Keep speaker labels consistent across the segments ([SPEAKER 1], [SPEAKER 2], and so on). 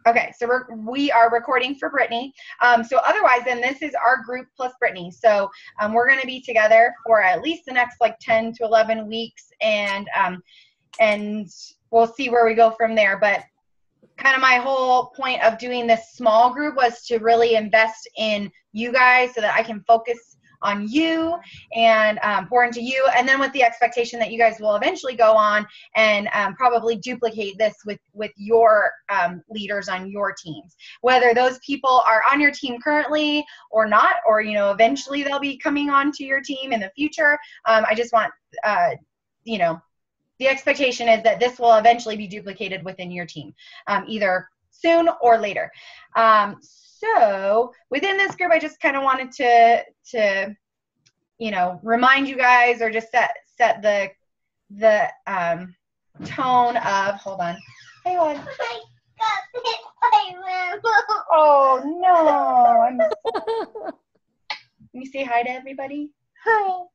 [SPEAKER 1] Okay, so we are recording for Brittany. So otherwise, then this is our group plus Brittany. So we're going to be together for at least the next like 10 to 11 weeks, and we'll see where we go from there. But kind of my whole point of doing this small group was to really invest in you guys so that I can focus on you and pour into you, and then with the expectation that you guys will eventually go on and probably duplicate this with your leaders on your teams, whether those people are on your team currently or not, or eventually they'll be coming on to your team in the future. I just want the expectation is that this will eventually be duplicated within your team, either soon or later. So within this group, I just kind of wanted to remind you guys, or just set the tone of, hold on. Hey, what? Oh no! Let me say hi to everybody. Hi.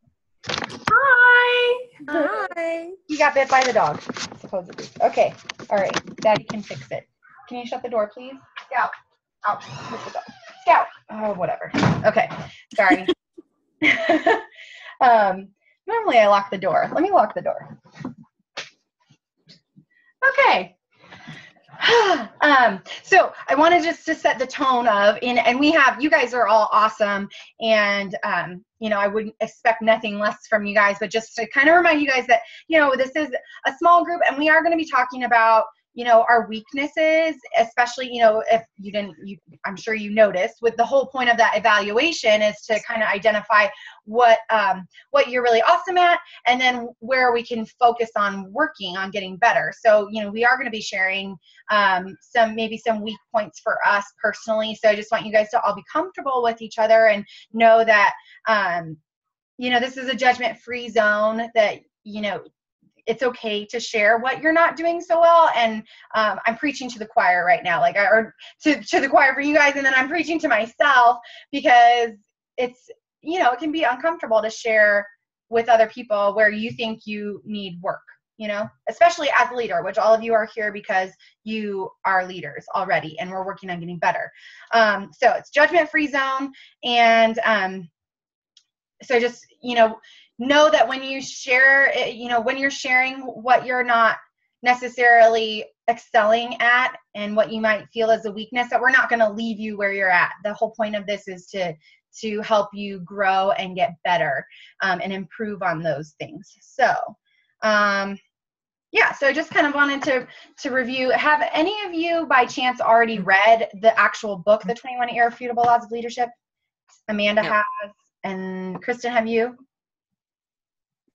[SPEAKER 2] Hi.
[SPEAKER 3] Hi.
[SPEAKER 1] He got bit by the dog, supposedly. Okay. All right. Daddy can fix it. Can you shut the door, please? Scout. Out with the dog. Scout. Oh, whatever. Okay. Sorry. Normally I lock the door. Let me lock the door. Okay. So I wanted just to set the tone of, and you guys are all awesome, and I wouldn't expect nothing less from you guys, but just to kind of remind you guys that this is a small group, and we are going to be talking about our weaknesses, especially if you didn't, I'm sure you noticed, with the whole point of that evaluation is to kind of identify what you're really awesome at, and then where we can focus on working on getting better. So we are going to be sharing maybe some weak points for us personally. So I just want you guys to all be comfortable with each other and know that this is a judgment-free zone, that it's okay to share what you're not doing so well. And I'm preaching to the choir right now, or to the choir for you guys, and then I'm preaching to myself, because it's it can be uncomfortable to share with other people where you think you need work, especially as a leader, which all of you are here because you are leaders already, and we're working on getting better. So it's judgment-free zone, and so just know that when you share, when you're sharing what you're not necessarily excelling at and what you might feel as a weakness, that we're not going to leave you where you're at. The whole point of this is to help you grow and get better and improve on those things. So, yeah, so I just kind of wanted to review. Have any of you by chance already read the actual book, The 21 Irrefutable Laws of Leadership? Amanda has, and Kristen, have you?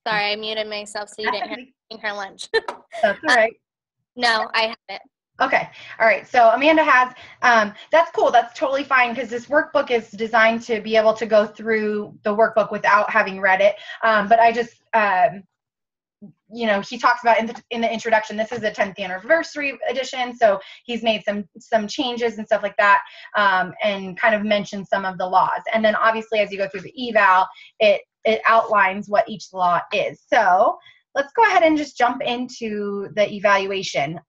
[SPEAKER 3] Sorry, I muted myself so you didn't hear me eating her lunch.
[SPEAKER 1] That's all right.
[SPEAKER 3] No, I haven't.
[SPEAKER 1] Okay. All right. So Amanda has, that's cool. That's totally fine, because this workbook is designed to be able to go through the workbook without having read it. But I just, he talks about in the introduction, this is a 10th anniversary edition. So he's made some changes and stuff like that, and kind of mentioned some of the laws. And then obviously as you go through the eval, it outlines what each law is. So let's go ahead and just jump into the evaluation.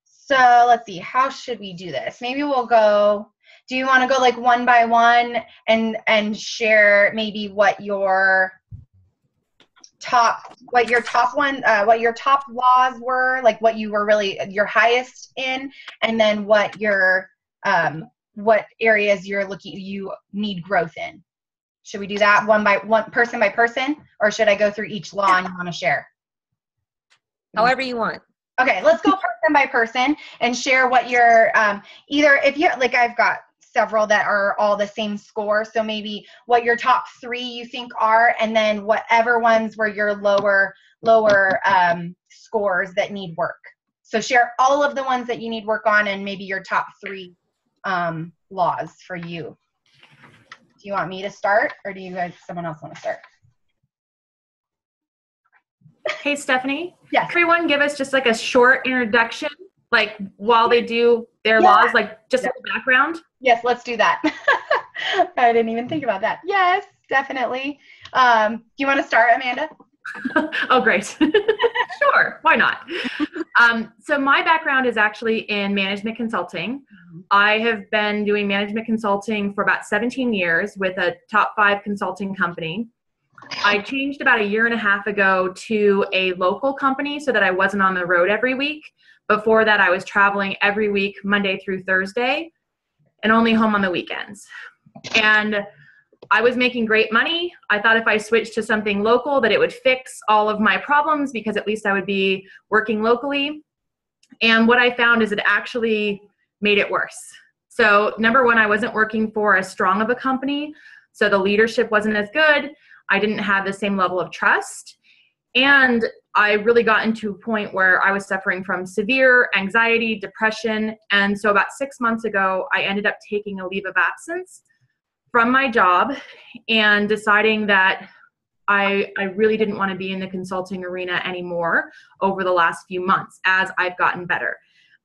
[SPEAKER 1] So let's see, how should we do this? Maybe we'll go, do you want to go like one by one and share maybe what your top laws were, like what you were really your highest in, and then what areas you need growth in? Should we do that one by person, or should I go through each law and you want to share?
[SPEAKER 2] However you want.
[SPEAKER 1] Okay, let's go person by person and share what your either, if you like, I've got several that are all the same score, so maybe what your top 3 you think are, and then whatever ones were your lower scores that need work. So share all of the ones that you need work on, and maybe your top 3 laws for you. Do you want me to start, or do you guys, someone else want to start?
[SPEAKER 2] Hey, Stephanie.
[SPEAKER 1] Yes.
[SPEAKER 2] Everyone give us just like a short introduction, like while they do their laws, like just a background.
[SPEAKER 1] Yes, let's do that. I didn't even think about that. Yes, definitely. Do you want to start, Amanda?
[SPEAKER 2] Oh, great. Sure. Why not? So my background is actually in management consulting. I have been doing management consulting for about 17 years with a top 5 consulting company. I changed about a year and a half ago to a local company so that I wasn't on the road every week. Before that, I was traveling every week, Monday through Thursday, and only home on the weekends. And I was making great money. I thought if I switched to something local that it would fix all of my problems because at least I would be working locally. And what I found is it actually made it worse. So number one, I wasn't working for as strong of a company. So the leadership wasn't as good. I didn't have the same level of trust. And I really got into a point where I was suffering from severe anxiety, depression. And so about 6 months ago, I ended up taking a leave of absence from my job and deciding that I really didn't want to be in the consulting arena anymore over the last few months as I've gotten better.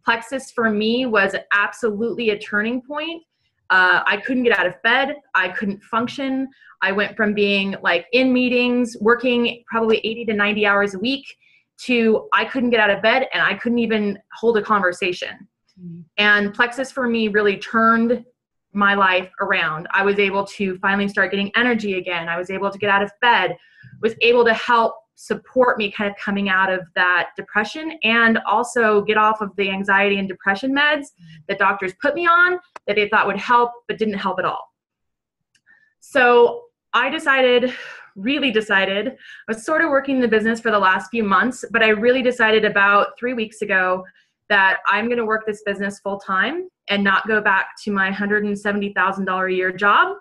[SPEAKER 2] Plexus for me was absolutely a turning point. I couldn't get out of bed. I couldn't function. I went from being like in meetings, working probably 80 to 90 hours a week to I couldn't get out of bed and I couldn't even hold a conversation. And Plexus for me really turned my life around. I was able to finally start getting energy again. I was able to get out of bed, was able to help support me kind of coming out of that depression and also get off of the anxiety and depression meds that doctors put me on that they thought would help, but didn't help at all. So I really decided, I was sort of working in the business for the last few months, but I really decided about 3 weeks ago that I'm going to work this business full time and not go back to my $170,000 a year job.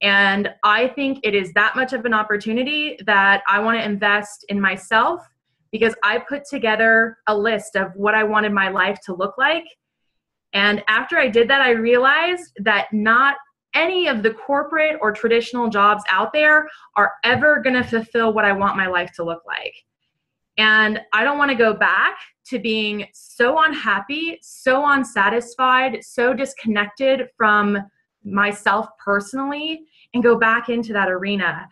[SPEAKER 2] And I think it is that much of an opportunity that I want to invest in myself because I put together a list of what I wanted my life to look like. And after I did that, I realized that not any of the corporate or traditional jobs out there are ever going to fulfill what I want my life to look like. And I don't want to go back to being so unhappy, so unsatisfied, so disconnected from myself personally and go back into that arena.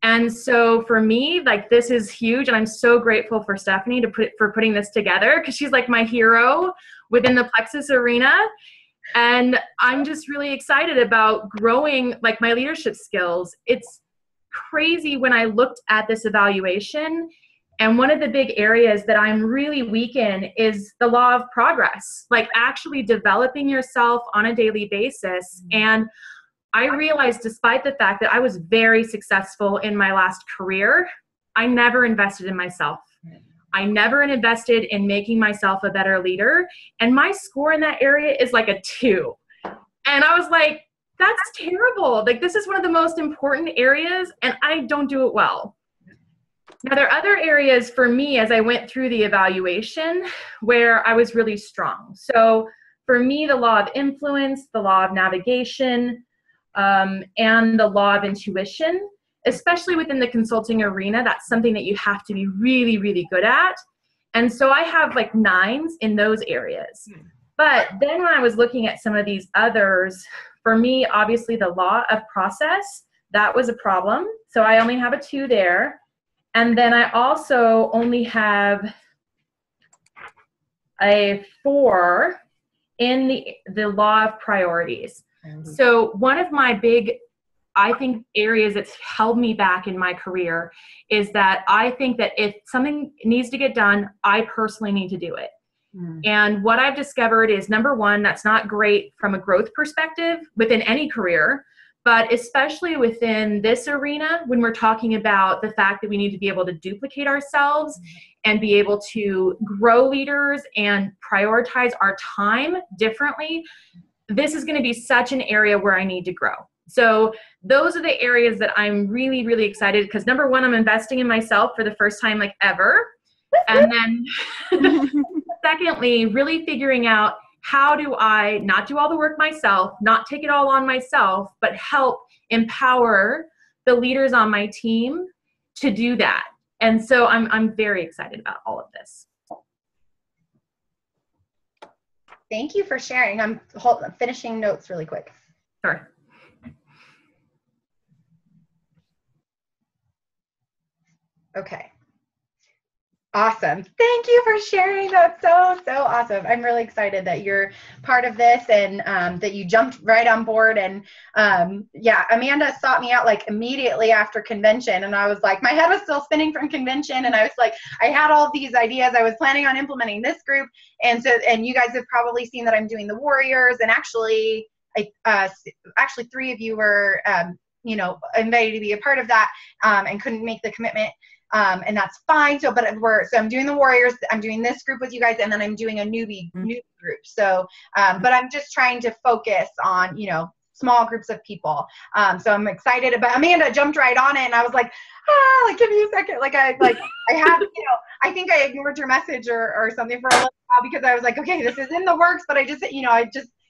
[SPEAKER 2] And so for me, like this is huge. And I'm so grateful for Stephanie for putting this together because she's like my hero within the Plexus arena. And I'm just really excited about growing like my leadership skills. It's crazy when I looked at this evaluation. And one of the big areas that I'm really weak in is the law of progress, like actually developing yourself on a daily basis. And I realized despite the fact that I was very successful in my last career, I never invested in myself. I never invested in making myself a better leader. And my score in that area is like a 2. And I was like, that's terrible. Like this is one of the most important areas and I don't do it well. Now, there are other areas for me as I went through the evaluation where I was really strong. So for me, the law of influence, the law of navigation, and the law of intuition, especially within the consulting arena, that's something that you have to be really, really good at. And so I have like 9s in those areas. But then when I was looking at some of these others, for me, obviously the law of process, that was a problem. So I only have a 2 there. And then I also only have a 4 in the law of priorities. So one of my big, I think, areas that's held me back in my career is that I think that if something needs to get done, I personally need to do it. And what I've discovered is, number one, that's not great from a growth perspective within any career, but especially within this arena, when we're talking about the fact that we need to be able to duplicate ourselves and be able to grow leaders and prioritize our time differently, this is going to be such an area where I need to grow. So those are the areas that I'm really, really excited because number one, I'm investing in myself for the first time like ever. And then secondly, really figuring out how do I not do all the work myself, not take it all on myself, but help empower the leaders on my team to do that. And so I'm very excited about all of this.
[SPEAKER 1] Thank you for sharing. I'm finishing notes really quick.
[SPEAKER 2] Sure.
[SPEAKER 1] Okay. Awesome. Thank you for sharing. That's so awesome. I'm really excited that you're part of this and that you jumped right on board. And yeah, Amanda sought me out like immediately after convention. And I was like, my head was still spinning from convention. And I was like, I had all these ideas. I was planning on implementing this group. And so, and you guys have probably seen that I'm doing the Warriors. And actually, actually 3 of you were, you know, invited to be a part of that and couldn't make the commitment. And that's fine. So, but so I'm doing the Warriors. I'm doing this group with you guys, and then I'm doing a newbie group. So, but I'm just trying to focus on, you know, small groups of people. So I'm excited about. Amanda jumped right on it, and I was like, like give me a second. Like I had, you know, I think I ignored your message or something for a little while because I was like, okay, this is in the works, but I just, you know,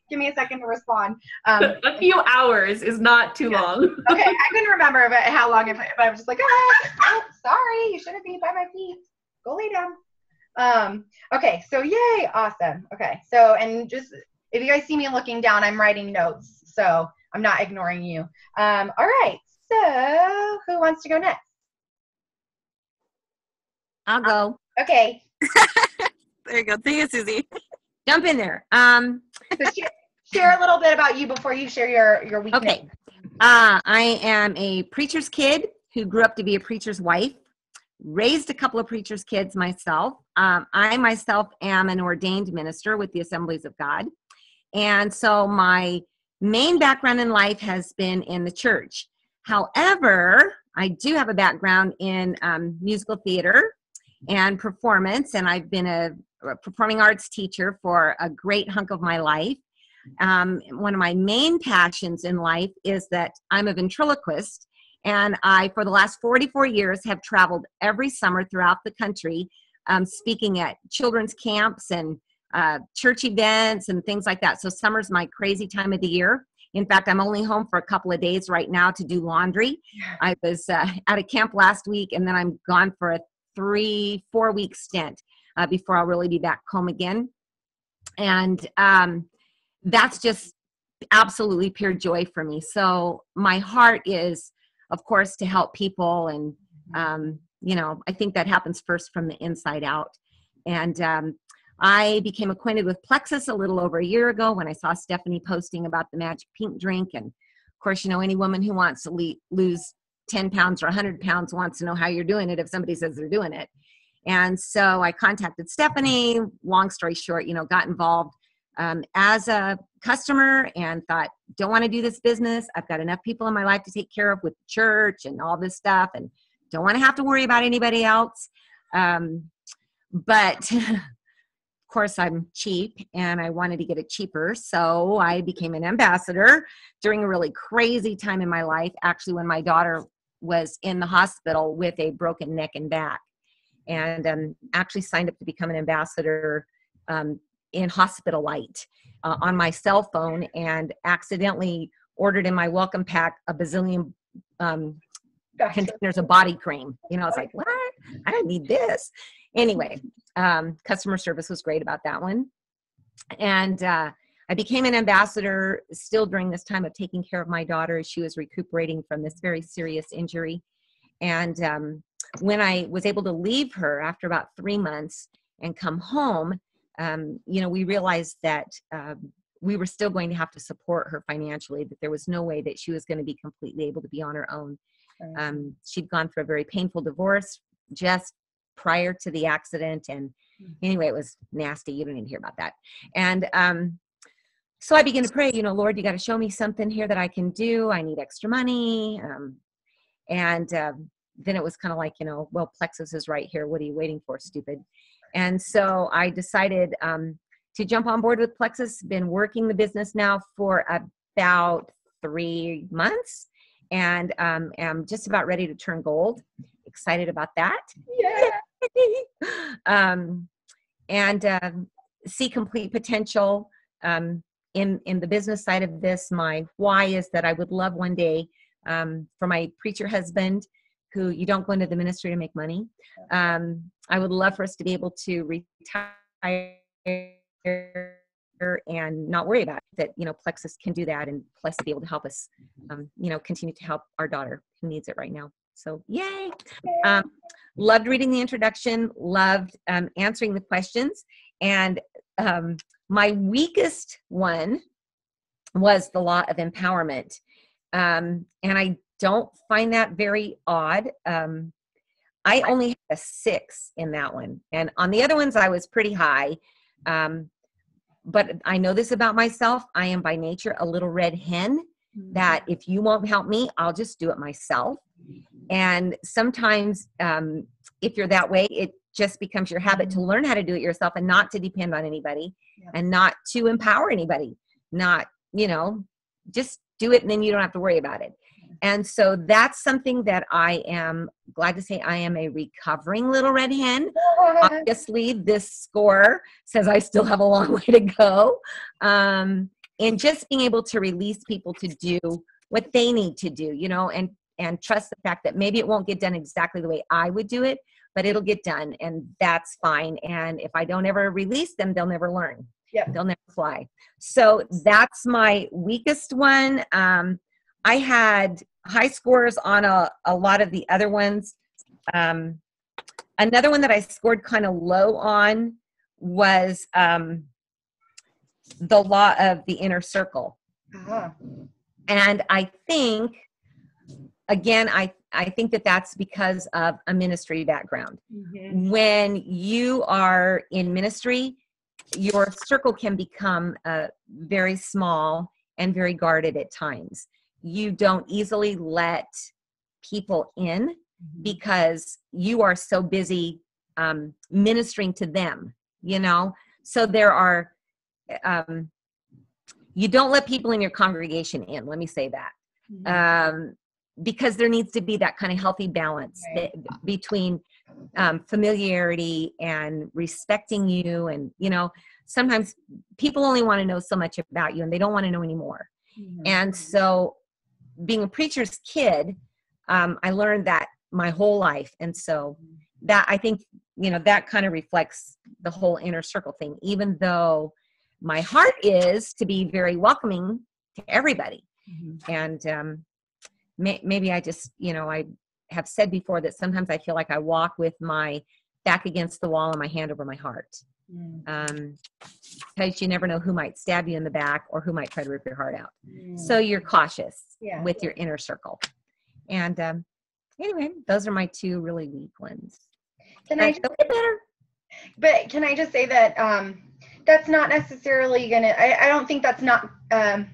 [SPEAKER 1] give me a second to respond.
[SPEAKER 2] A few hours is not too long.
[SPEAKER 1] Okay, I couldn't remember how long, but I was just like, oh, sorry, you shouldn't be by my feet. Go lay down. Okay, so yay, awesome. Okay, so, and just, if you guys see me looking down, I'm writing notes, so I'm not ignoring you. All right, so who wants to go next?
[SPEAKER 4] I'll go.
[SPEAKER 1] Okay.
[SPEAKER 4] There you go. Thank you, Susie. Jump in there.
[SPEAKER 1] So share a little bit about you before you share your weekend.
[SPEAKER 4] Okay. I am a preacher's kid who grew up to be a preacher's wife, raised a couple of preacher's kids myself. I myself am an ordained minister with the Assemblies of God. And so my main background in life has been in the church. However, I do have a background in musical theater and performance, and I've been a performing arts teacher for a great hunk of my life. One of my main passions in life is that I'm a ventriloquist, and I, for the last 44 years, have traveled every summer throughout the country, speaking at children's camps and church events and things like that. So summer's my crazy time of the year. In fact, I'm only home for a couple of days right now to do laundry. I was at a camp last week, and then I'm gone for a 3-4 week stint before I'll really be back home again. And that's just absolutely pure joy for me. So my heart is, of course, to help people. And, you know, I think that happens first from the inside out. And I became acquainted with Plexus a little over a year ago when I saw Stephanie posting about the Magic Pink drink. And of course, you know, any woman who wants to lose 10 pounds or 100 pounds wants to know how you're doing it if somebody says they're doing it. And so I contacted Stephanie. Long story short, you know, got involved as a customer and thought, don't want to do this business. I've got enough people in my life to take care of with the church and all this stuff, and don't want to have to worry about anybody else. But of course, I'm cheap and I wanted to get it cheaper. So I became an ambassador during a really crazy time in my life, actually, when my daughter was in the hospital with a broken neck and back. And actually signed up to become an ambassador in Hospital Light on my cell phone, and accidentally ordered in my welcome pack a bazillion containers of body cream. You know, I was like, what? I don't need this. Anyway, customer service was great about that one. And I became an ambassador still during this time of taking care of my daughter as she was recuperating from this very serious injury. And when I was able to leave her after about 3 months and come home, you know, we realized that we were still going to have to support her financially, that there was no way that she was going to be completely able to be on her own. She'd gone through a very painful divorce just prior to the accident. And anyway, it was nasty. You don't need to hear about that. And so I began to pray, you know, Lord, you got to show me something here that I can do. I need extra money. And then it was kind of like, you know, well, Plexus is right here. What are you waiting for, stupid? And so I decided to jump on board with Plexus. Been working the business now for about 3 months, and am just about ready to turn gold. Excited about that. Yeah. And see complete potential in the business side of this. My why is that I would love one day for my preacher husband, who you don't go into the ministry to make money. I would love for us to be able to retire and not worry about it, that, you know, Plexus can do that, and plus be able to help us, you know, continue to help our daughter who needs it right now. So yay. Loved reading the introduction, loved answering the questions. And my weakest one was the law of empowerment. And I don't find that very odd. I only had a 6 in that one. And on the other ones, I was pretty high. But I know this about myself. I am by nature a little red hen that if you won't help me, I'll just do it myself. And sometimes if you're that way, it just becomes your habit to learn how to do it yourself and not to depend on anybody and not to empower anybody. Not, just do it and then you don't have to worry about it. And so that's something that I am glad to say I am a recovering little red hen. Obviously, this score says I still have a long way to go. And just being able to release people to do what they need to do, and trust the fact that maybe it won't get done exactly the way I would do it, but it'll get done, and that's fine. And if I don't ever release them, they'll never learn.
[SPEAKER 1] Yep.
[SPEAKER 4] They'll never fly. So that's my weakest one. I had high scores on a lot of the other ones. Another one that I scored kind of low on was the law of the inner circle.
[SPEAKER 1] Uh-huh.
[SPEAKER 4] And I think, again, I think that that's because of a ministry background. Mm-hmm. When you are in ministry, your circle can become very small and very guarded at times. You don't easily let people in because you are so busy ministering to them, So there are, you don't let people in your congregation in, let me say that. Because there needs to be that kind of healthy balance between familiarity and respecting you. And, sometimes people only want to know so much about you and they don't want to know anymore. And so being a preacher's kid, I learned that my whole life. And so that, I think, that kind of reflects the whole inner circle thing, even though my heart is to be very welcoming to everybody. And maybe I just, I have said before that sometimes I feel like I walk with my back against the wall and my hand over my heart. Because you never know who might stab you in the back or who might try to rip your heart out. So you're cautious with your inner circle. And anyway, those are my 2 really weak ones.
[SPEAKER 1] Can I just say that that's not necessarily gonna, I don't think that's not, I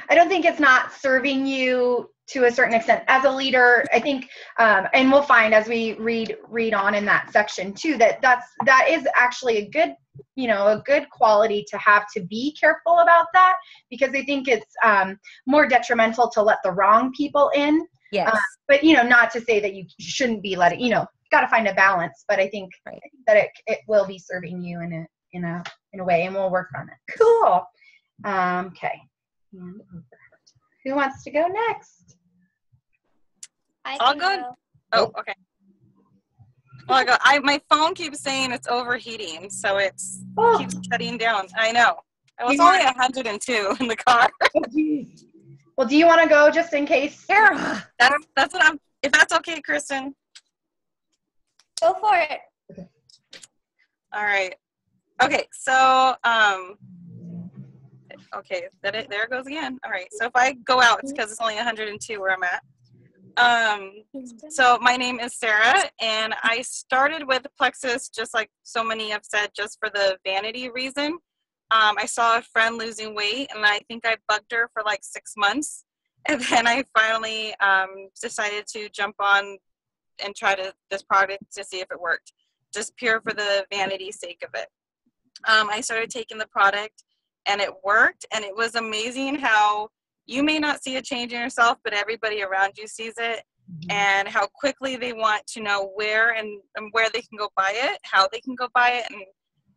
[SPEAKER 1] don't think it's not serving you to a certain extent as a leader. I think, and we'll find as we read on in that section too, that is actually a good, a good quality to have, to be careful about that, because I think it's more detrimental to let the wrong people in.
[SPEAKER 4] Yes.
[SPEAKER 1] But not to say that you shouldn't be letting, got to find a balance. But I think that it will be serving you in a way, and we'll work on it. Cool. Okay. Who wants to go next?
[SPEAKER 5] I'll go. Oh, okay. Well, my phone keeps saying it's overheating, so it's keeps shutting down. I know. It was only 102 in the car.
[SPEAKER 1] Well, do you want to go just in case?
[SPEAKER 4] Sarah,
[SPEAKER 5] that's what I'm. If that's okay, Kristen.
[SPEAKER 3] Go for it.
[SPEAKER 5] All right. Okay. So, okay. There it goes again. All right. So if I go out, it's because it's only 102 where I'm at. So my name is Sarah, and I started with Plexus, just like so many have said, just for the vanity reason. I saw a friend losing weight, and I think I bugged her for like 6 months. And then I finally decided to jump on and try this product to see if it worked, just pure for the vanity sake of it. I started taking the product, and it worked, and it was amazing how you may not see a change in yourself, but everybody around you sees it, and how quickly they want to know where and where they can go buy it, how they can go buy it. And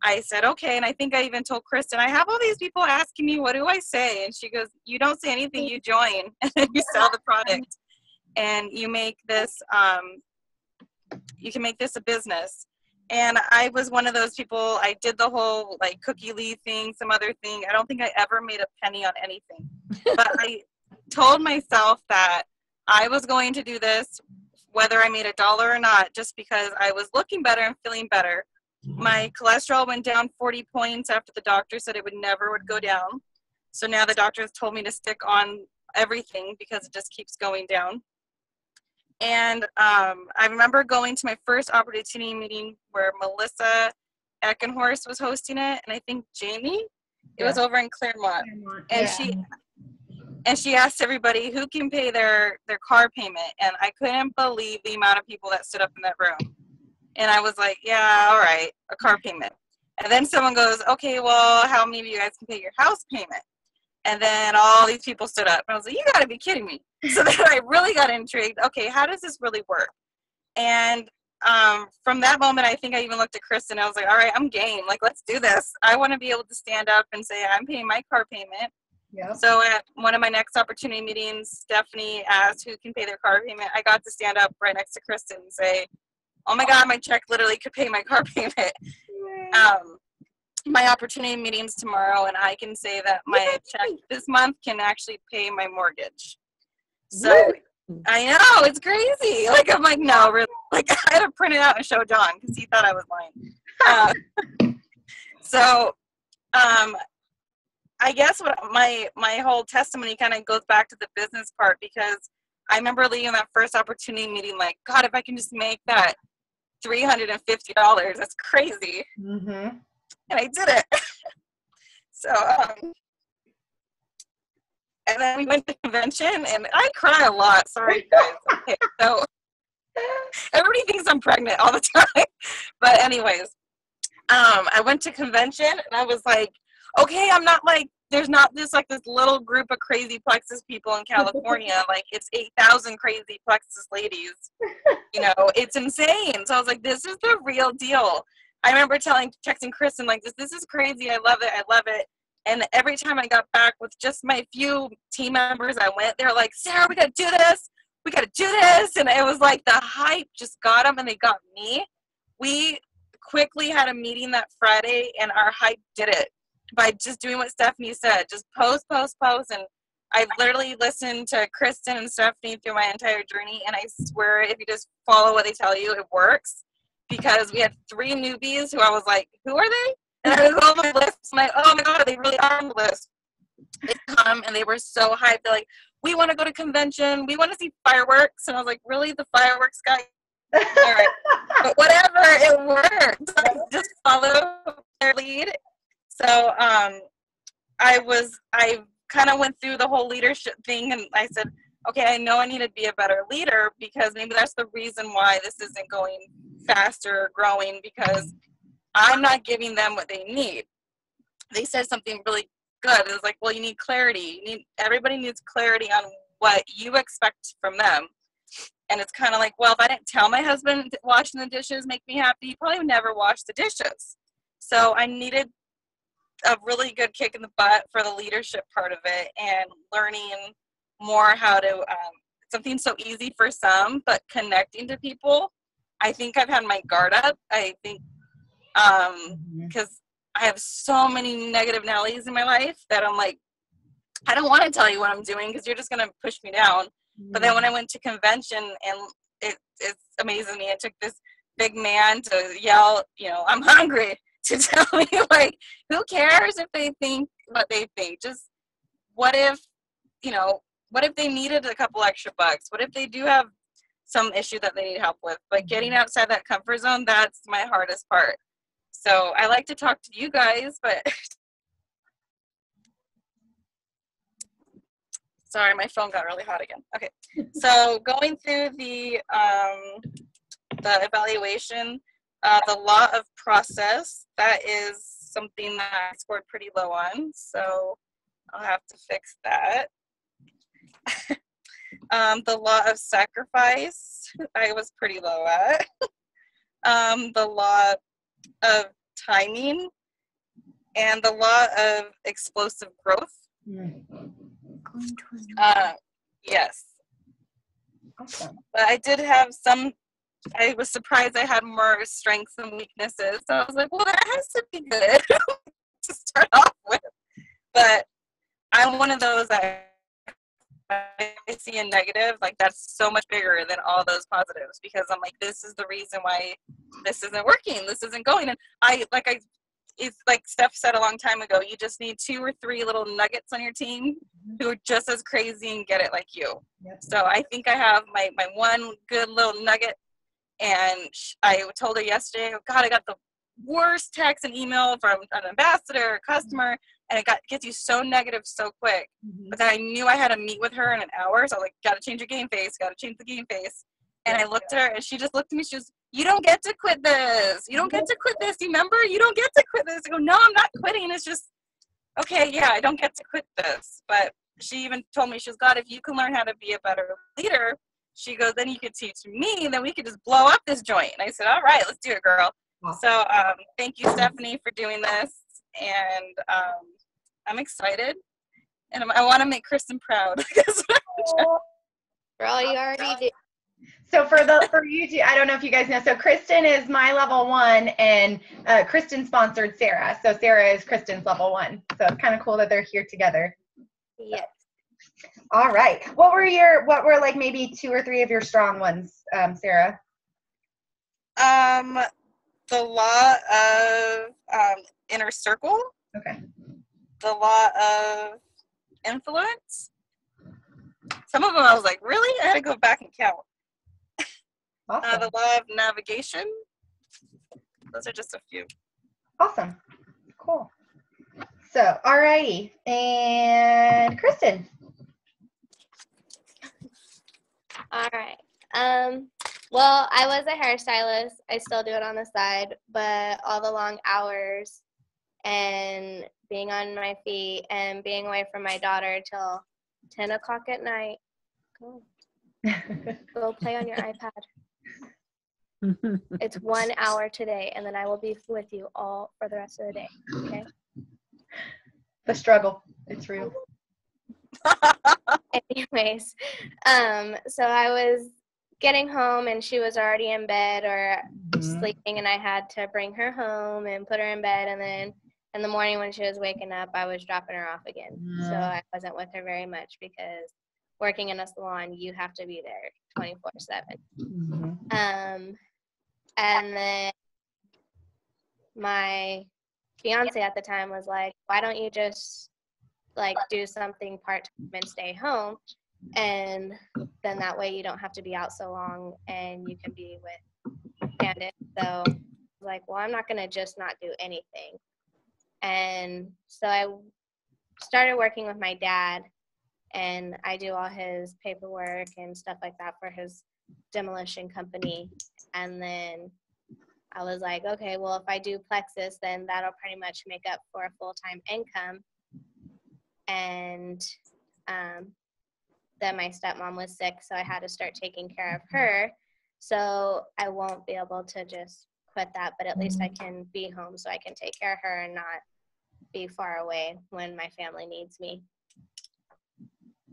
[SPEAKER 5] I said, okay. And I think I even told Kristen, I have all these people asking me, what do I say? And she goes, you don't say anything, you join, and then you sell the product, and you make this, you can make this a business. And I was one of those people. I did the whole like cookie leaf thing, some other thing. I don't think I ever made a penny on anything, but I told myself that I was going to do this whether I made $1 or not, just because I was looking better and feeling better. My cholesterol went down 40 points after the doctor said it would never go down. So now the doctor has told me to stick on everything because it just keeps going down. And I remember going to my first opportunity meeting where Melissa Eckenhorst was hosting it, and I think Jamie. It was over in Claremont. And she asked everybody who can pay their car payment, and I couldn't believe the amount of people that stood up in that room. And I was like, yeah, all right, a car payment. And then someone goes, okay, well, how many of you guys can pay your house payment? And then all these people stood up. And I was like, you got to be kidding me. So then I really got intrigued. Okay, how does this really work? And from that moment, I think I even looked at Kristen. I was like, all right, I'm game. Like, let's do this. I want to be able to stand up and say, I'm paying my car payment. Yep. So at one of my next opportunity meetings, Stephanie asked who can pay their car payment. I got to stand up right next to Kristen and say, oh my God, my check literally could pay my car payment. My opportunity meeting's tomorrow, and I can say that my check this month can actually pay my mortgage. So I know, it's crazy. Like, I'm like, no, really. Like, I had to print it out and show John because he thought I was lying. I guess what my whole testimony kind of goes back to the business part, because I remember leaving that first opportunity meeting like, God, if I can just make that $350, that's crazy. Mm-hmm. And I did it. And then we went to convention, and I cry a lot. Sorry, guys. Okay, so everybody thinks I'm pregnant all the time. But anyways, I went to convention, and I was like, okay, I'm not like, there's not this little group of crazy Plexus people in California. Like, it's 8,000 crazy Plexus ladies. It's insane. So I was like, this is the real deal. I remember texting Kristen, like, this is crazy. I love it. And every time I got back with just my few team members, I went, they were like, Sarah, we got to do this. And it was like the hype just got them, and they got me. We quickly had a meeting that Friday, and our hype did it by just doing what Stephanie said. Just post. And I've literally listened to Kristen and Stephanie through my entire journey, and I swear if you just follow what they tell you, it works. Because we had 3 newbies who I was like, who are they? And I was on my list. I'm like, oh my God, they really are on the list. They come, and they were so hyped. They're like, we want to go to convention. We want to see fireworks. And I was like, really? The fireworks guy? All right. But whatever, it worked. Like, just follow their lead. So I kind of went through the whole leadership thing, and I said, okay, I know I need to be a better leader, because maybe that's the reason why this isn't going faster or growing, because I'm not giving them what they need. They said something really good. It was like, well, you need clarity. Everybody needs clarity on what you expect from them. And it's kind of like, well, if I didn't tell my husband washing the dishes make me happy, he probably would never wash the dishes. So I needed a really good kick in the butt for the leadership part of it, and learning more how to, something so easy for some, but connecting to people. I think I've had my guard up. I think, because I have so many negative Nellies in my life that I'm like, I don't want to tell you what I'm doing because you're just going to push me down. Mm-hmm. But then when I went to convention, and it's amazing me, it took this big man to yell, I'm hungry, to tell me, like, who cares if they think what they think? Just what if they needed a couple extra bucks? What if they do have some issue that they need help with? But getting outside that comfort zone, that's my hardest part. So I like to talk to you guys, but sorry, my phone got really hot again. Okay, so going through the evaluation, the law of process, that is something that I scored pretty low on, so I'll have to fix that. The law of sacrifice, I was pretty low at. The law of timing, and the law of explosive growth. Yes. Awesome. But I did have I was surprised I had more strengths and weaknesses. So I was like, well, that has to be good to start off with. But I'm one of those that I I see a negative, like that's so much bigger than all those positives, because I'm like, this is the reason why this isn't working. This isn't going. And it's like Steph said a long time ago, you just need 2 or 3 little nuggets on your team who are just as crazy and get it like you.
[SPEAKER 1] Yep.
[SPEAKER 5] So I think I have my one good little nugget. And I told her yesterday, oh God, I got the worst text and email from an ambassador, a customer, and it gets you so negative so quick. But then I knew I had to meet with her in an hour, so I was like, gotta change your game face, gotta change the game face. And I looked at her, and she just looked at me, she goes, you don't get to quit this. You don't get to quit this. You remember? You don't get to quit this. I go, no, I'm not quitting. It's just, okay, yeah, I don't get to quit this. But she even told me, she goes, God, if you can learn how to be a better leader, she goes, then you could teach me, and then we could just blow up this joint. And I said, all right, let's do it, girl. So thank you, Stephanie, for doing this. And I'm excited. And I want to make Kristen proud.
[SPEAKER 3] Girl, you already did.
[SPEAKER 1] So for you two, I don't know if you guys know, so Kristen is my level 1, and Kristen sponsored Sarah. So Sarah is Kristen's level 1. So it's kind of cool that they're here together.
[SPEAKER 3] Yes.
[SPEAKER 1] All right. What were like maybe 2 or 3 of your strong ones, Sarah?
[SPEAKER 5] The law of inner circle.
[SPEAKER 1] Okay.
[SPEAKER 5] The law of influence. Some of them I was like, really? I had to go back and count.
[SPEAKER 1] Awesome.
[SPEAKER 5] The law of navigation. Those are just a few.
[SPEAKER 1] Awesome. Cool. So, all righty. And Kristen.
[SPEAKER 3] All right. Well, I was a hairstylist. I still do it on the side, but all the long hours and being on my feet and being away from my daughter till 10 o'clock at night. Go play on your iPad. It's 1 hour today, and then I will be with you all for the rest of the day. Okay?
[SPEAKER 1] The struggle. It's real.
[SPEAKER 3] Anyways, so I was getting home, and she was already in bed or sleeping, and I had to bring her home and put her in bed, and then in the morning when she was waking up, I was dropping her off again. So I wasn't with her very much, because working in a salon, you have to be there 24/7. And then my fiance at the time was like, why don't you just like do something part-time and stay home, and then that way you don't have to be out so long and you can be with Candace. So I was like, well, I'm not going to just not do anything. And so I started working with my dad, and I do all his paperwork and stuff like that for his demolition company. And then I was like, okay, well, if I do Plexus, then that'll pretty much make up for a full-time income. And then my stepmom was sick, so I had to start taking care of her. So I won't be able to just quit that, but at least I can be home so I can take care of her and not be far away when my family needs me.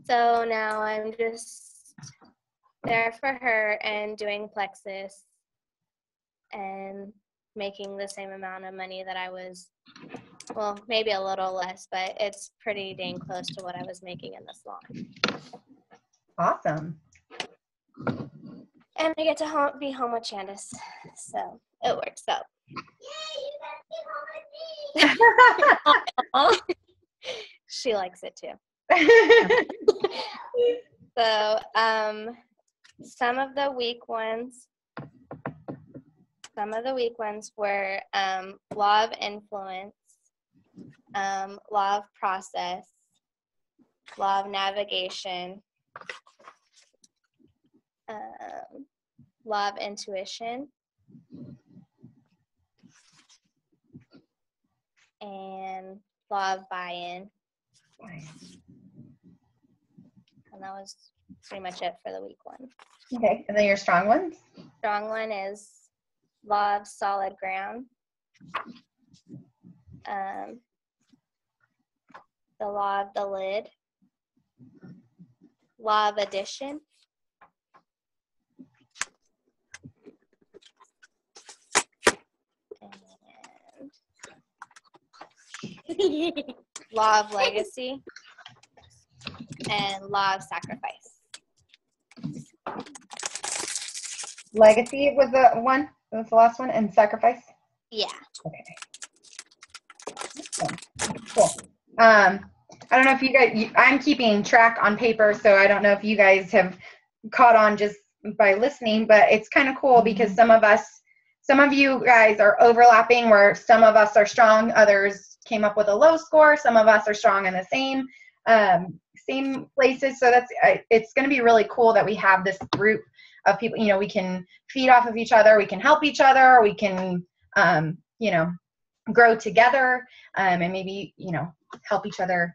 [SPEAKER 3] So now I'm just there for her and doing Plexus and making the same amount of money that I was, well, maybe a little less, but it's pretty dang close to what I was making in the salon.
[SPEAKER 1] Awesome.
[SPEAKER 3] And I get to be home with Candace, so it works out. She likes it too. So some of the weak ones were law of influence, law of process, law of navigation, law of intuition, and law of buy-in. And that was pretty much it for the weak one.
[SPEAKER 1] Okay, and then your strong ones?
[SPEAKER 3] Strong one is law of solid ground, the law of the lid, law of addition, and law of legacy, and law of sacrifice.
[SPEAKER 1] Legacy was the one. That was the last one, and sacrifice.
[SPEAKER 3] Yeah.
[SPEAKER 1] Okay. Cool. I don't know if you guys. I'm keeping track on paper, so I don't know if you guys have caught on just by listening. But it's kind of cool because some of you guys are overlapping. Where some of us are strong, others came up with a low score. Some of us are strong in the same places. So it's going to be really cool that we have this group of people. You know, we can feed off of each other, we can help each other, we can you know, grow together, and maybe, you know, help each other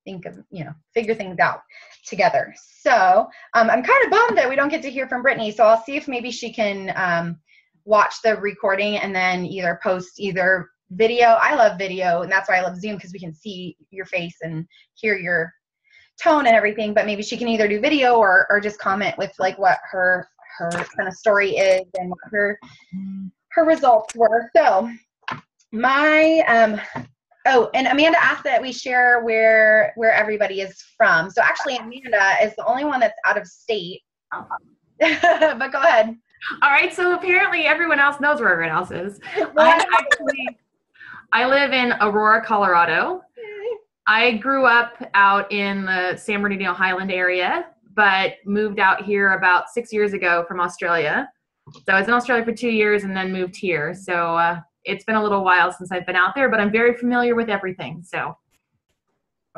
[SPEAKER 1] think of, you know, figure things out together. So I'm kind of bummed that we don't get to hear from Brittany, so I'll see if maybe she can watch the recording and then either post either video. I love video, and that's why I love Zoom, because we can see your face and hear your tone and everything, but maybe she can either do video or just comment with like what her kind of story is and what her results were. So my oh, and Amanda asked that we share where everybody is from. So actually Amanda is the only one that's out of state. But go ahead.
[SPEAKER 2] All right, so apparently everyone else knows where everyone else is. I live in Aurora, Colorado. I grew up out in the San Bernardino Highland area, but moved out here about 6 years ago from Australia. So I was in Australia for 2 years and then moved here. So it's been a little while since I've been out there, but I'm very familiar with everything. So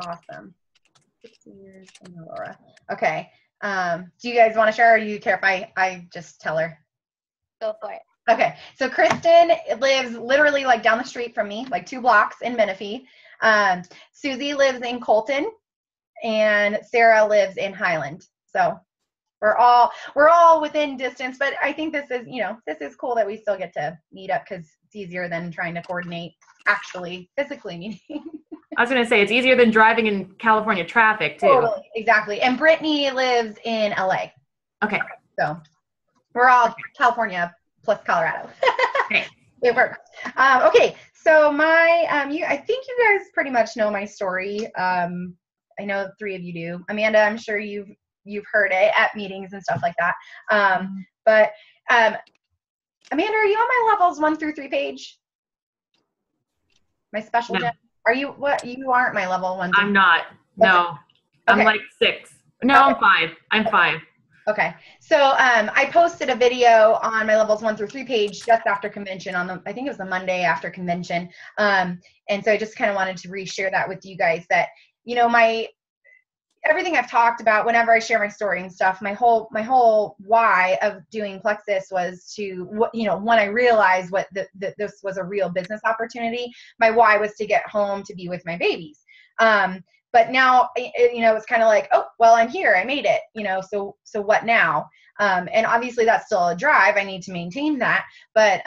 [SPEAKER 1] awesome. 6 years in Aurora. Okay. Do you guys want to share, or do you care if I just tell her?
[SPEAKER 3] Go for it.
[SPEAKER 1] Okay. So Kristen lives literally like down the street from me, like 2 blocks in Menifee. Susie lives in Colton, and Sarah lives in Highland. So we're all within distance, but I think this is, you know, this is cool that we still get to meet up, because it's easier than trying to coordinate actually physically meeting.
[SPEAKER 2] I was going to say, it's easier than driving in California traffic too.
[SPEAKER 1] Totally, exactly. And Brittany lives in LA.
[SPEAKER 2] Okay.
[SPEAKER 1] So we're all California plus Colorado.
[SPEAKER 2] Okay.
[SPEAKER 1] It works. Okay. So my, I think you guys pretty much know my story. I know 3 of you do. Amanda, I'm sure you've heard it at meetings and stuff like that. But Amanda, are you on my levels 1 through 3 page? My special gem? Are you, what? You aren't my level 1 through 3.
[SPEAKER 2] I'm not. No.
[SPEAKER 1] Okay.
[SPEAKER 2] I'm like 6. No,
[SPEAKER 1] Okay.
[SPEAKER 2] I'm 5.
[SPEAKER 1] Okay. So I posted a video on my levels 1 through 3 page just after convention I think it was the Monday after convention. And so I just kind of wanted to reshare that with you guys, that, you know, everything I've talked about whenever I share my story and stuff, my whole why of doing Plexus was to, you know, when I realized that this was a real business opportunity, my why was to get home to be with my babies. But now, you know, it's kind of like, oh, well, I'm here, I made it, you know, so what now? And obviously that's still a drive. I need to maintain that. But,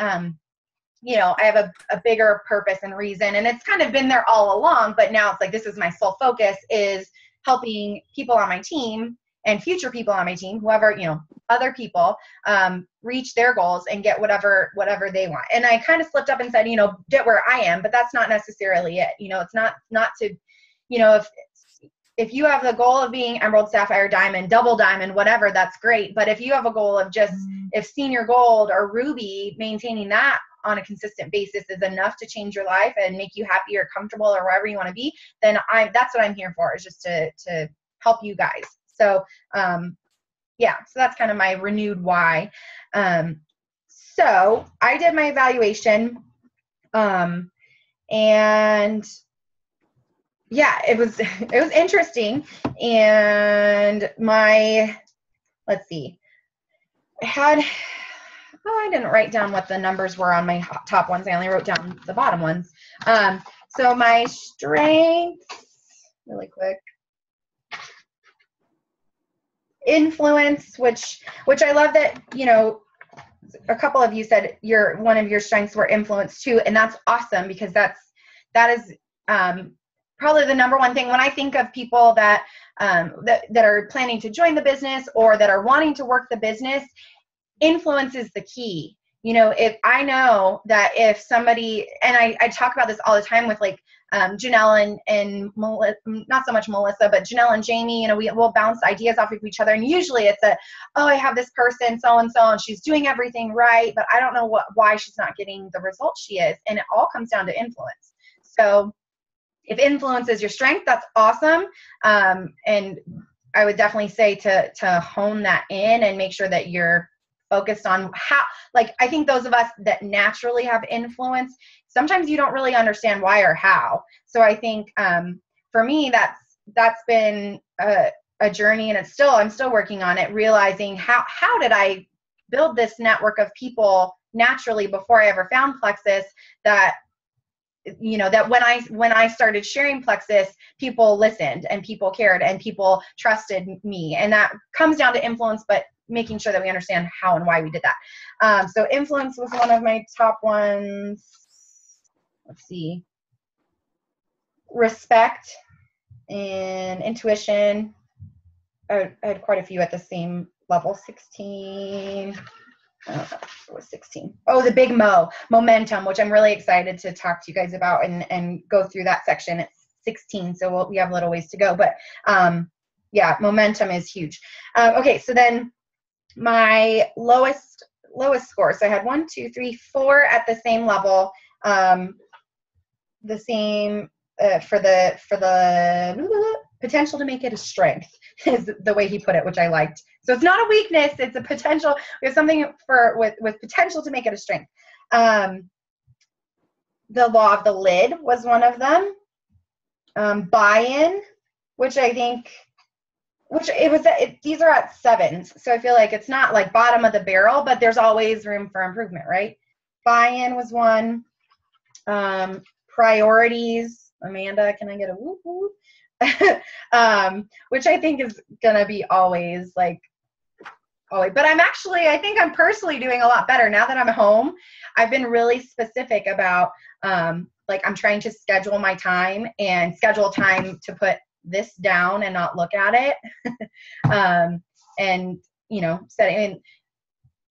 [SPEAKER 1] you know, I have a bigger purpose and reason, and it's kind of been there all along, but now it's like, this is my sole focus, is helping people on my team and future people on my team, whoever, you know, other people, reach their goals and get whatever they want. And I kind of slipped up and said, you know, get where I am, but that's not necessarily it. You know, it's not to, you know, if you have the goal of being emerald, sapphire, diamond, double diamond, whatever, that's great. But if you have a goal of just, if senior gold or ruby, maintaining that on a consistent basis is enough to change your life and make you happy or comfortable or wherever you want to be, then that's what I'm here for, is just to help you guys. So, yeah, so that's kind of my renewed why. So I did my evaluation, and yeah, it was interesting. And let's see, I didn't write down what the numbers were on my top ones. I only wrote down the bottom ones. So my strengths, really quick. Influence, which I love that, you know, a couple of you said one of your strengths were influence too, and that's awesome, because that is probably the number one thing when I think of people that are planning to join the business or that are wanting to work the business. Influence is the key. You know, if I know that if somebody, and I talk about this all the time with like Janelle and Melissa, not so much Melissa, but Janelle and Jamie, you know, we'll bounce ideas off of each other. And usually it's oh, I have this person, so-and-so, and she's doing everything right, but I don't know why she's not getting the results she is. And it all comes down to influence. So if influence is your strength, that's awesome. And I would definitely say to hone that in and make sure that you're focused on how, like, I think those of us that naturally have influence, sometimes you don't really understand why or how. So I think for me, that's been a journey, and I'm still working on it, realizing how did I build this network of people naturally before I ever found Plexus, that, you know, that when I started sharing Plexus, people listened and people cared and people trusted me. And that comes down to influence, but making sure that we understand how and why we did that. So influence was one of my top ones. Let's see. Respect and intuition. I had quite a few at the same level. 16. It was 16. Oh, the big momentum, which I'm really excited to talk to you guys about and go through that section. It's 16, so we have a little ways to go. But yeah, momentum is huge. Okay, so then my lowest score. So I had 1, 2, 3, 4 at the same level. The same for the potential to make it a strength is the way he put it, which I liked. So it's not a weakness, it's a potential. We have something with potential to make it a strength. The law of the lid was one of them. Buy-in, which I think, these are at 7s. So I feel like it's not like bottom of the barrel, but there's always room for improvement, right? Buy-in was one. Priorities. Amanda, can I get a whoop whoop? Which I think is gonna be always. But I think I'm personally doing a lot better now that I'm home. I've been really specific about I'm trying to schedule my time and schedule time to put this down and not look at it. And you know, setting,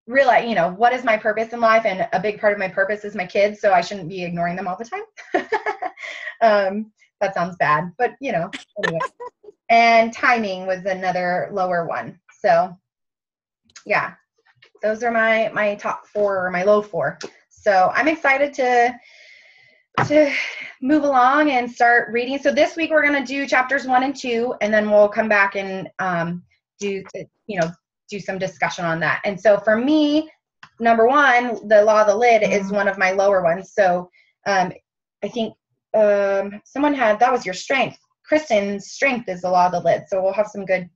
[SPEAKER 1] realize, you know, what is my purpose in life, and a big part of my purpose is my kids, so I shouldn't be ignoring them all the time. That sounds bad, but you know, anyway. And timing was another lower one. So yeah, those are my top 4, or my low 4. So I'm excited to move along and start reading. So this week we're going to do chapters 1 and 2, and then we'll come back and do some discussion on that. And so for me, number 1, the law of the lid is one of my lower ones. So I think someone had, that was your strength. Kristen's strength is the law of the lid. So we'll have some good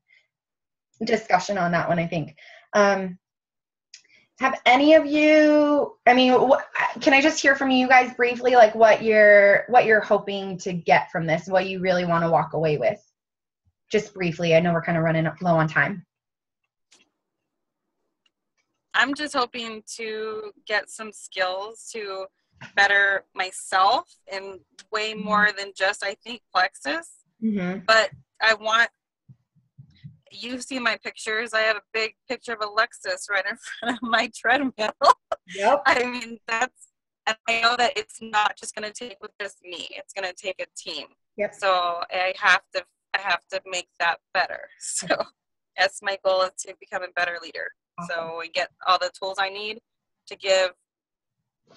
[SPEAKER 1] discussion on that one, I think. Have any of you, can I just hear from you guys briefly, like what you're hoping to get from this, what you really want to walk away with? Just briefly. I know we're kind of running low on time.
[SPEAKER 5] I'm just hoping to get some skills to better myself in way more than just, I think, Plexus. Mm-hmm. But you see my pictures. I have a big picture of Alexis right in front of my treadmill. Yep. And I know that it's not just going to take with just me. It's going to take a team. Yep. So I have to make that better. So that's my goal, is to become a better leader. Awesome. So we get all the tools I need to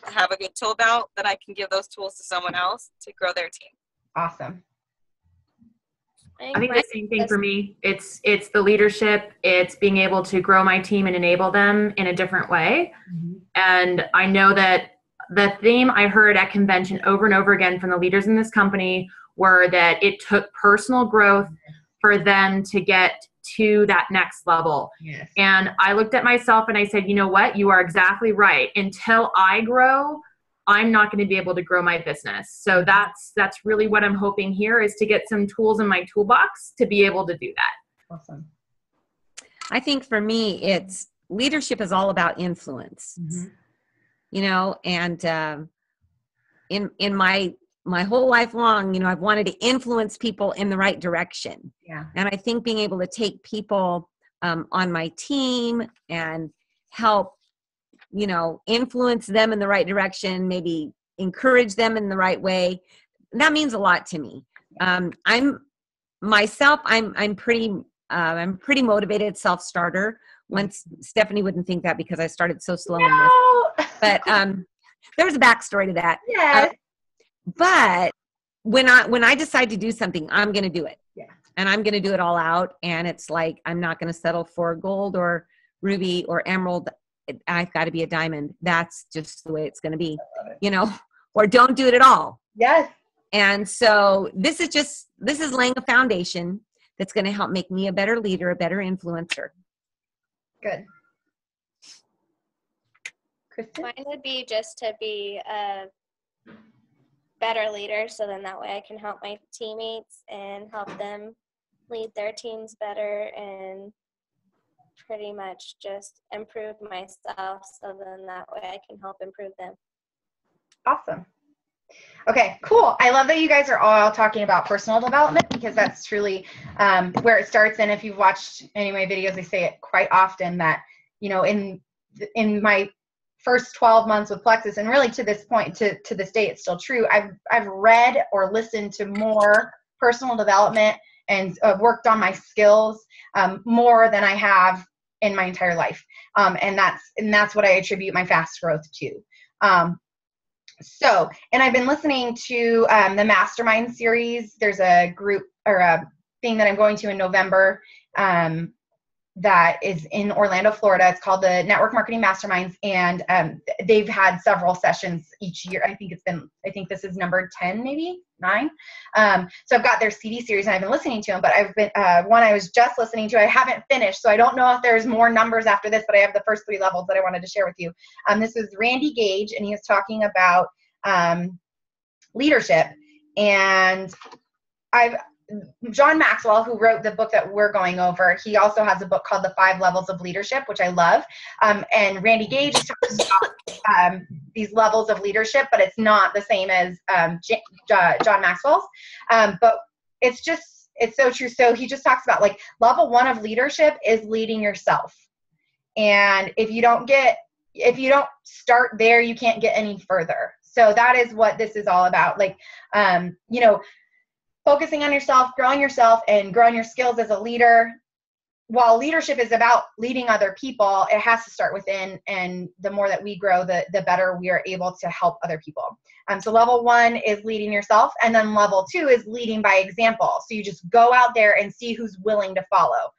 [SPEAKER 5] have a good tool belt, then I can give those tools to someone else to grow their team.
[SPEAKER 1] Awesome.
[SPEAKER 2] I think the same thing for me. It's the leadership. It's being able to grow my team and enable them in a different way. Mm-hmm. And I know that the theme I heard at convention over and over again from the leaders in this company were that it took personal growth for them to get to that next level. Yes. And I looked at myself and I said, you know what? You are exactly right. Until I grow, I'm not going to be able to grow my business. So that's really what I'm hoping here, is to get some tools in my toolbox to be able to do that.
[SPEAKER 1] Awesome.
[SPEAKER 4] I think for me, it's leadership is all about influence, you know, and in my whole life long, you know, I've wanted to influence people in the right direction. Yeah. And I think being able to take people on my team and help, you know, influence them in the right direction, maybe encourage them in the right way, that means a lot to me. I'm pretty motivated self-starter. Once Stephanie wouldn't think that because I started so slow in this, but there's a backstory to that.
[SPEAKER 1] Yes.
[SPEAKER 4] But when I decide to do something, I'm going to do it.
[SPEAKER 1] Yeah.
[SPEAKER 4] And I'm going to do it all out. And it's like, I'm not going to settle for gold or ruby or emerald. I've got to be a diamond. That's just the way it's going to be, or don't do it at all.
[SPEAKER 1] Yes.
[SPEAKER 4] And so this is laying a foundation that's going to help make me a better leader, a better influencer.
[SPEAKER 1] Good. Kristen?
[SPEAKER 3] Mine would be just to be a better leader, so then that way I can help my teammates and help them lead their teams better, and pretty much just improve myself, so then that way I can help improve them.
[SPEAKER 1] Awesome. Okay, cool. I love that you guys are all talking about personal development, because that's truly where it starts. And if you've watched any of my videos, I say it quite often that, in my first 12 months with Plexus, and really to this point, to this day, it's still true. I've read or listened to more personal development and worked on my skills more than I have in my entire life. And that's what I attribute my fast growth to. And I've been listening to the Mastermind series. There's a group or a thing that I'm going to in November that is in Orlando, Florida. It's called the Network Marketing Masterminds, and they've had several sessions each year. I think this is number 10, maybe 9. So I've got their CD series, and I've been listening to them, but I've been one I was just listening to, I haven't finished, so I don't know if there's more numbers after this, but I have the first 3 levels that I wanted to share with you. This is Randy Gage, and he was talking about leadership, and John Maxwell, who wrote the book that we're going over, he also has a book called The 5 Levels of Leadership, which I love. And Randy Gage is talking about these levels of leadership, but it's not the same as John Maxwell's. But it's so true. So he just talks about, like, level 1 of leadership is leading yourself. And if you don't start there, you can't get any further. So that is what this is all about. Like, focusing on yourself, and growing your skills as a leader. While leadership is about leading other people, it has to start within, and the more that we grow, the better we are able to help other people. So level 1 is leading yourself, and then level 2 is leading by example. So you just go out there and see who's willing to follow.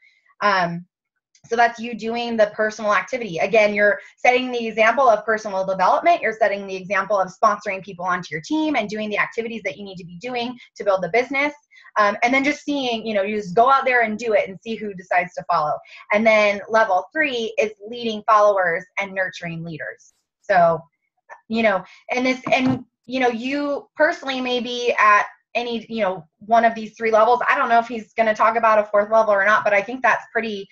[SPEAKER 1] So that's you doing the personal activity. Again, you're setting the example of personal development. You're setting the example of sponsoring people onto your team and doing the activities that you need to be doing to build the business. And then just seeing, you just go out there and do it and see who decides to follow. And then level 3 is leading followers and nurturing leaders. So, you personally may be at any, one of these 3 levels. I don't know if he's going to talk about a 4th level or not, but I think that's pretty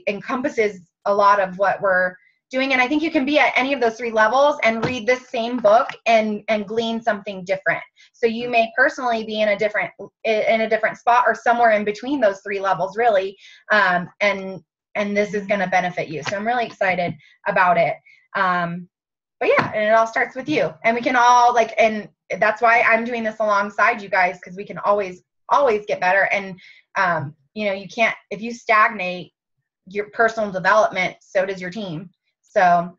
[SPEAKER 1] encompasses a lot of what we're doing. And I think you can be at any of those 3 levels and read this same book and glean something different. So you may personally be in a different spot, or somewhere in between those 3 levels, really. And this is going to benefit you. So I'm really excited about it. But yeah, and it all starts with you, and we can all and that's why I'm doing this alongside you guys, because we can always get better. And, you can't, if you stagnate your personal development, so does your team. So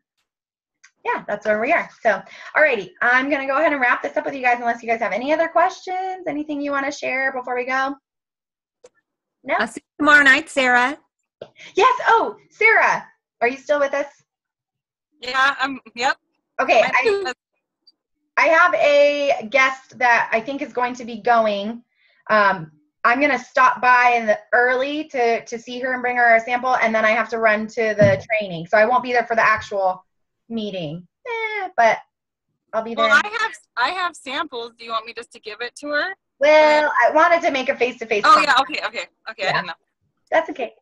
[SPEAKER 1] yeah, that's where we are. So, alrighty, I'm going to go ahead and wrap this up with you guys, unless you guys have any other questions, anything you want to share before we go? No?
[SPEAKER 4] I'll see you tomorrow night, Sarah.
[SPEAKER 1] Yes. Oh, Sarah, are you still with us?
[SPEAKER 5] Yeah, yep.
[SPEAKER 1] Okay. I have a guest that I think is going to be going. I'm going to stop by early to see her and bring her a sample, and then I have to run to the training. So I won't be there for the actual meeting, but I'll be there.
[SPEAKER 5] Well, I have samples. Do you want me just to give it to her?
[SPEAKER 1] Well, I wanted to make a face-to-face.
[SPEAKER 5] Oh, yeah, okay.
[SPEAKER 1] Yeah.
[SPEAKER 5] I didn't know.
[SPEAKER 1] That's okay.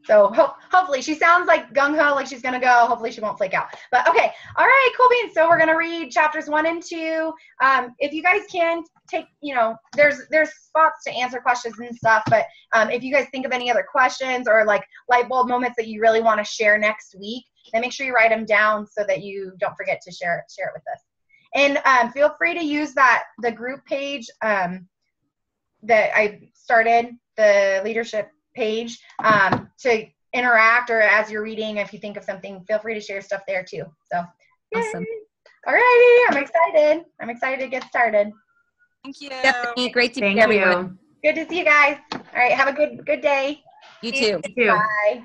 [SPEAKER 1] So hopefully, she sounds like gung-ho, like she's going to go. Hopefully she won't flake out. But okay. All right, cool beans. So we're going to read chapters 1 and 2. If you guys can take, there's spots to answer questions and stuff. But if you guys think of any other questions or like light bulb moments that you really want to share next week, then make sure you write them down so that you don't forget to share it with us. And feel free to use the group page that I started, the leadership page, to interact, or as you're reading, if you think of something, feel free to share stuff there too. So,
[SPEAKER 4] Awesome.
[SPEAKER 1] All righty. I'm excited. I'm excited to get started.
[SPEAKER 5] Thank you.
[SPEAKER 4] Stephanie, great to
[SPEAKER 2] Thank
[SPEAKER 4] meet everyone.
[SPEAKER 2] you.
[SPEAKER 1] Good to see you guys. All right. Have a good day.
[SPEAKER 4] You too.
[SPEAKER 2] You too.
[SPEAKER 1] Bye.